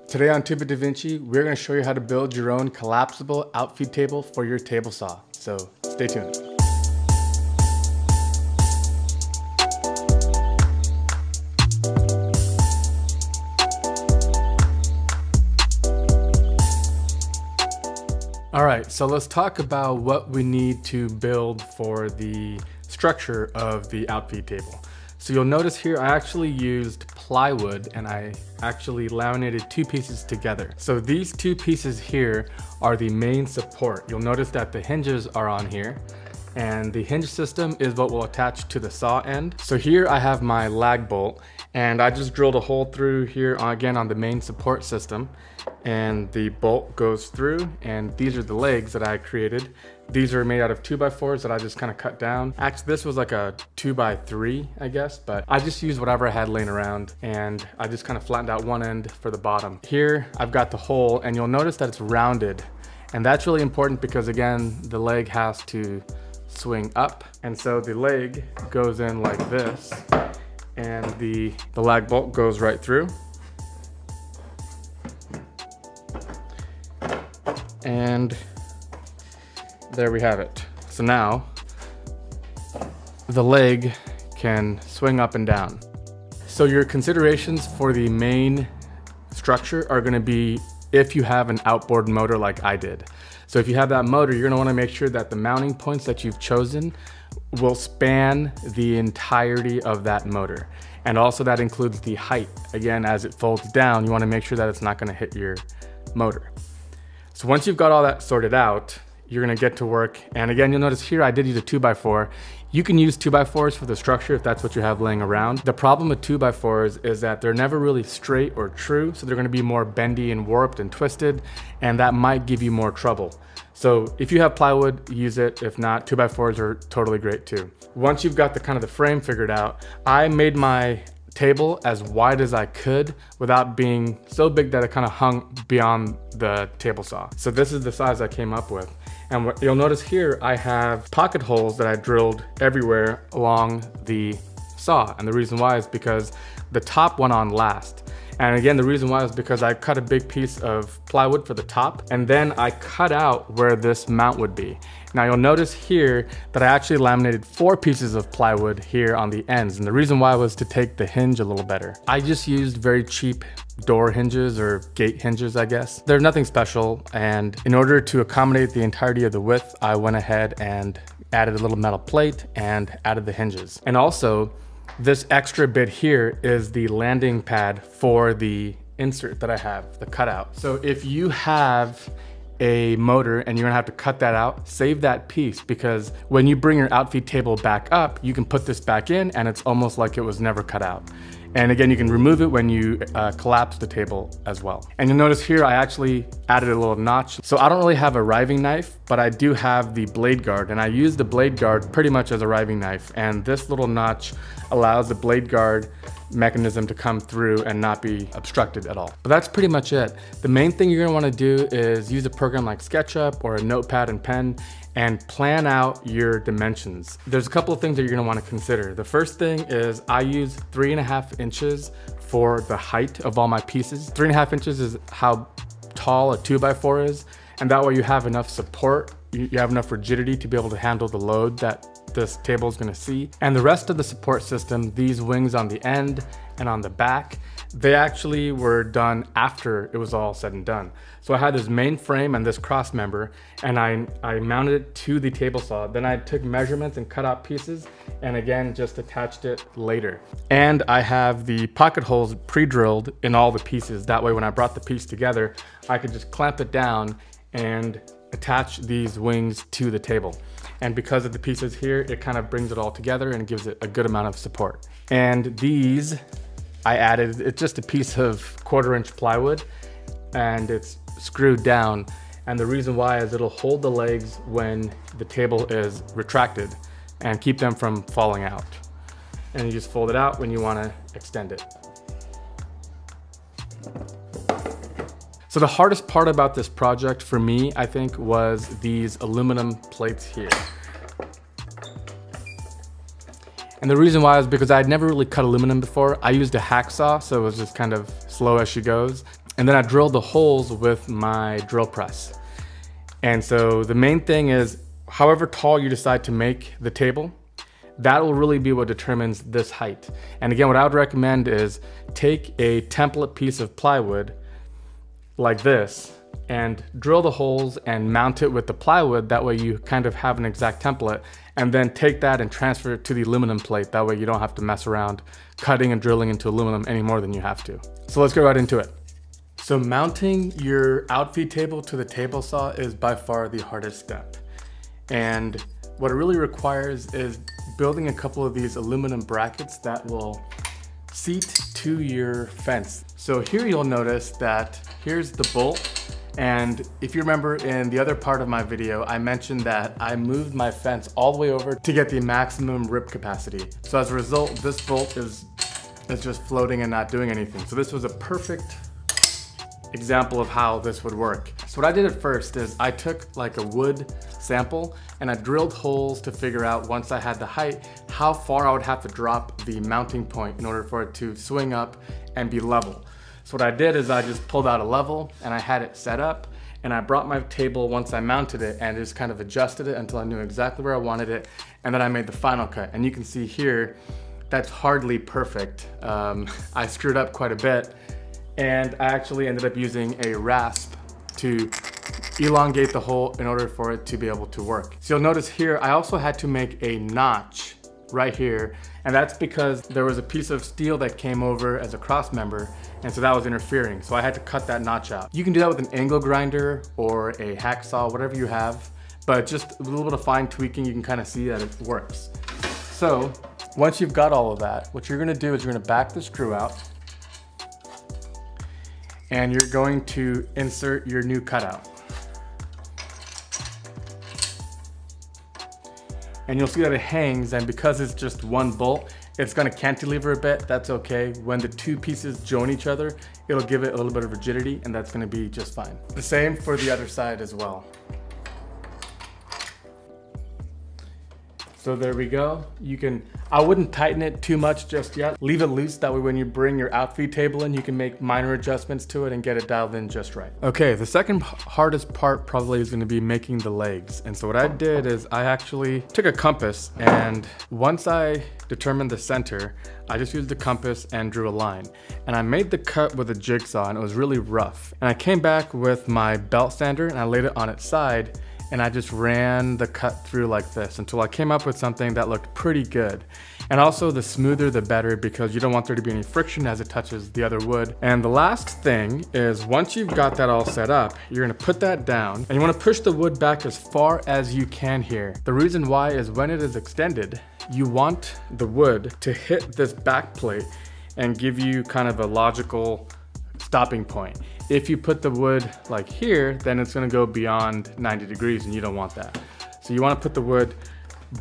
Today on Tuba Da Vinci, we're going to show you how to build your own collapsible outfeed table for your table saw. So stay tuned. All right, so let's talk about what we need to build for the structure of the outfeed table. So you'll notice here I actually used plywood and I actually laminated two pieces together. So these two pieces here are the main support. You'll notice that the hinges are on here and the hinge system is what will attach to the saw end. So here I have my lag bolt and I just drilled a hole through here again on the main support system, and the bolt goes through, and these are the legs that I created. These are made out of 2x4s that I just kind of cut down. Actually, this was like a 2x3, I guess, but I just used whatever I had laying around and I just kind of flattened out one end for the bottom. Here, I've got the hole and you'll notice that it's rounded, and that's really important because again, the leg has to swing up. And so the leg goes in like this and the lag bolt goes right through. And there we have it. So now the leg can swing up and down. So your considerations for the main structure are going to be if you have an outboard motor like I did. So if you have that motor, you're going to want to make sure that the mounting points that you've chosen will span the entirety of that motor. And also that includes the height. Again, as it folds down, you want to make sure that it's not going to hit your motor. So once you've got all that sorted out, you're gonna get to work. And again, you'll notice here I did use a 2x4. You can use 2x4s for the structure if that's what you have laying around. The problem with 2x4s is that they're never really straight or true, so they're gonna be more bendy and warped and twisted, and that might give you more trouble. So if you have plywood, use it. If not, 2x4s are totally great too. Once you've got the kind of the frame figured out, I made my table as wide as I could without being so big that it kind of hung beyond the table saw. So this is the size I came up with. And what you'll notice here, I have pocket holes that I drilled everywhere along the saw. And the reason why is because the top went on last. And again, the reason why is because I cut a big piece of plywood for the top, and then I cut out where this mount would be. Now you'll notice here that I actually laminated 4 pieces of plywood here on the ends. And the reason why was to take the hinge a little better. I just used very cheap door hinges or gate hinges, I guess. They're nothing special. And in order to accommodate the entirety of the width, I went ahead and added a little metal plate and added the hinges. And also, this extra bit here is the landing pad for the insert that I have, the cutout. So if you have a motor and you're gonna have to cut that out, save that piece, because when you bring your outfeed table back up, you can put this back in and it's almost like it was never cut out. And again, you can remove it when you collapse the table as well. And you'll notice here, I actually added a little notch. So I don't really have a riving knife, but I do have the blade guard, and I use the blade guard pretty much as a riving knife. And this little notch allows the blade guard mechanism to come through and not be obstructed at all. But that's pretty much it. The main thing you're gonna wanna do is use a program like SketchUp or a notepad and pen and plan out your dimensions. There's a couple of things that you're gonna wanna consider. The first thing is I use 3.5 inches for the height of all my pieces. 3.5 inches is how tall a 2x4 is, and that way you have enough support, you have enough rigidity to be able to handle the load that this table is going to see. And the rest of the support system, these wings on the end and on the back, they actually were done after it was all said and done. So I had this main frame and this cross member, and I mounted it to the table saw. Then I took measurements and cut out pieces, and again, just attached it later. And I have the pocket holes pre-drilled in all the pieces. That way, when I brought the piece together, I could just clamp it down and attach these wings to the table. And because of the pieces here, it kind of brings it all together and gives it a good amount of support. And these, I added, it's just a piece of 1/4 inch plywood and it's screwed down. And the reason why is it'll hold the legs when the table is retracted and keep them from falling out. And you just fold it out when you want to extend it. So the hardest part about this project for me, I think, was these aluminum plates here. And the reason why is because I'd never really cut aluminum before. I used a hacksaw, so it was just kind of slow as she goes. And then I drilled the holes with my drill press. And so the main thing is, however tall you decide to make the table, that will really be what determines this height. And again, what I would recommend is take a template piece of plywood like this and drill the holes and mount it with the plywood. That way you kind of have an exact template, and then take that and transfer it to the aluminum plate. That way you don't have to mess around cutting and drilling into aluminum any more than you have to. So let's go right into it. So mounting your Outfeed table to the table saw is by far the hardest step. And what it really requires is building a couple of these aluminum brackets that will seat to your fence. So here you'll notice that here's the bolt. And if you remember in the other part of my video, I mentioned that I moved my fence all the way over to get the maximum rip capacity. So as a result, this bolt is just floating and not doing anything. So this was a perfect example of how this would work. So what I did at first is I took like a wood sample and I drilled holes to figure out, once I had the height, how far I would have to drop the mounting point in order for it to swing up and be level. So what I did is I just pulled out a level and I had it set up, and I brought my table once I mounted it and just kind of adjusted it until I knew exactly where I wanted it, and then I made the final cut. And you can see here, that's hardly perfect. I screwed up quite a bit, and I actually ended up using a rasp to elongate the hole in order for it to be able to work. So you'll notice here, I also had to make a notch right here, and that's because there was a piece of steel that came over as a cross member, and so that was interfering. So I had to cut that notch out. You can do that with an angle grinder or a hacksaw, whatever you have, but just a little bit of fine tweaking, you can kind of see that it works. So once you've got all of that, what you're gonna do is you're gonna back the screw out, and you're going to insert your new cutout. And you'll see that it hangs, and because it's just one bolt, it's gonna cantilever a bit. That's okay. When the two pieces join each other, it'll give it a little bit of rigidity, and that's gonna be just fine. The same for the other side as well. So there we go. I wouldn't tighten it too much just yet. Leave it loose, that way when you bring your Outfeed table in, you can make minor adjustments to it and get it dialed in just right. Okay, the second hardest part probably is gonna be making the legs. And so what I did is I actually took a compass, and once I determined the center, I just used the compass and drew a line. And I made the cut with a jigsaw, and it was really rough. And I came back with my belt sander and I laid it on its side, and I just ran the cut through like this until I came up with something that looked pretty good. And also, the smoother the better, because you don't want there to be any friction as it touches the other wood. And the last thing is, once you've got that all set up, you're gonna put that down, and you wanna push the wood back as far as you can here. The reason why is when it is extended, you want the wood to hit this back plate and give you kind of a logical stopping point. If you put the wood like here, then it's gonna go beyond 90 degrees, and you don't want that. So you wanna put the wood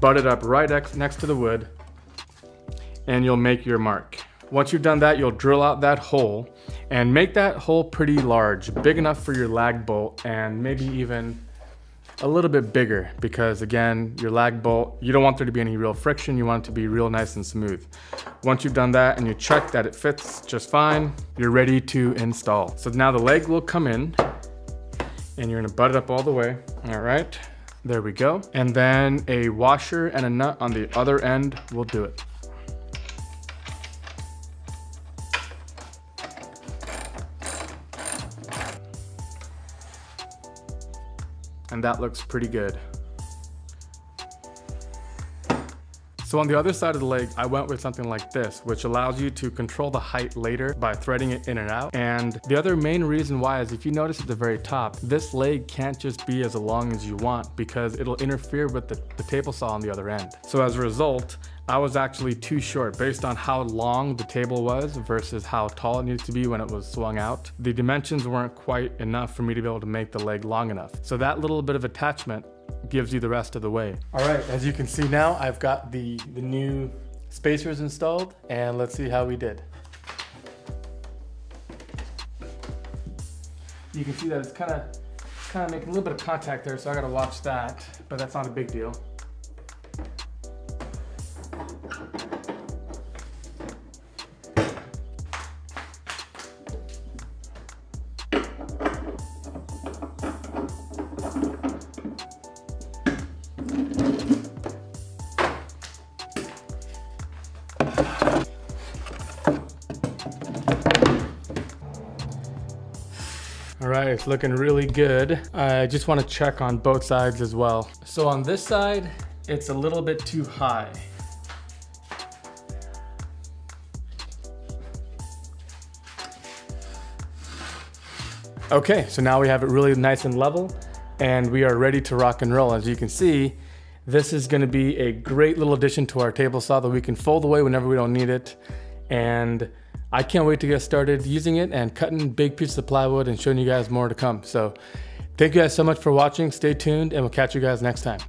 butted up right next to the wood, and you'll make your mark. Once you've done that, you'll drill out that hole, and make that hole pretty large, big enough for your lag bolt, and maybe even a little bit bigger, because again, your lag bolt, you don't want there to be any real friction, you want it to be real nice and smooth. Once you've done that and you check that it fits just fine, you're ready to install. So now the leg will come in, and you're gonna butt it up all the way. All right, there we go. And then a washer and a nut on the other end will do it. And that looks pretty good. So on the other side of the leg, I went with something like this, which allows you to control the height later by threading it in and out. And the other main reason why is, if you notice at the very top, this leg can't just be as long as you want, because it'll interfere with the table saw on the other end. So as a result, I was actually too short based on how long the table was versus how tall it needed to be when it was swung out. The dimensions weren't quite enough for me to be able to make the leg long enough. So that little bit of attachment gives you the rest of the way. All right, as you can see now, I've got the new spacers installed, and let's see how we did. You can see that it's kind of making a little bit of contact there, so I gotta watch that, but that's not a big deal. All right, it's looking really good. I just want to check on both sides as well. So on this side, it's a little bit too high. Okay, so now we have it really nice and level, and we are ready to rock and roll. As you can see, this is gonna be a great little addition to our table saw that we can fold away whenever we don't need it. And I can't wait to get started using it and cutting big pieces of plywood and showing you guys more to come. So thank you guys so much for watching. Stay tuned and we'll catch you guys next time.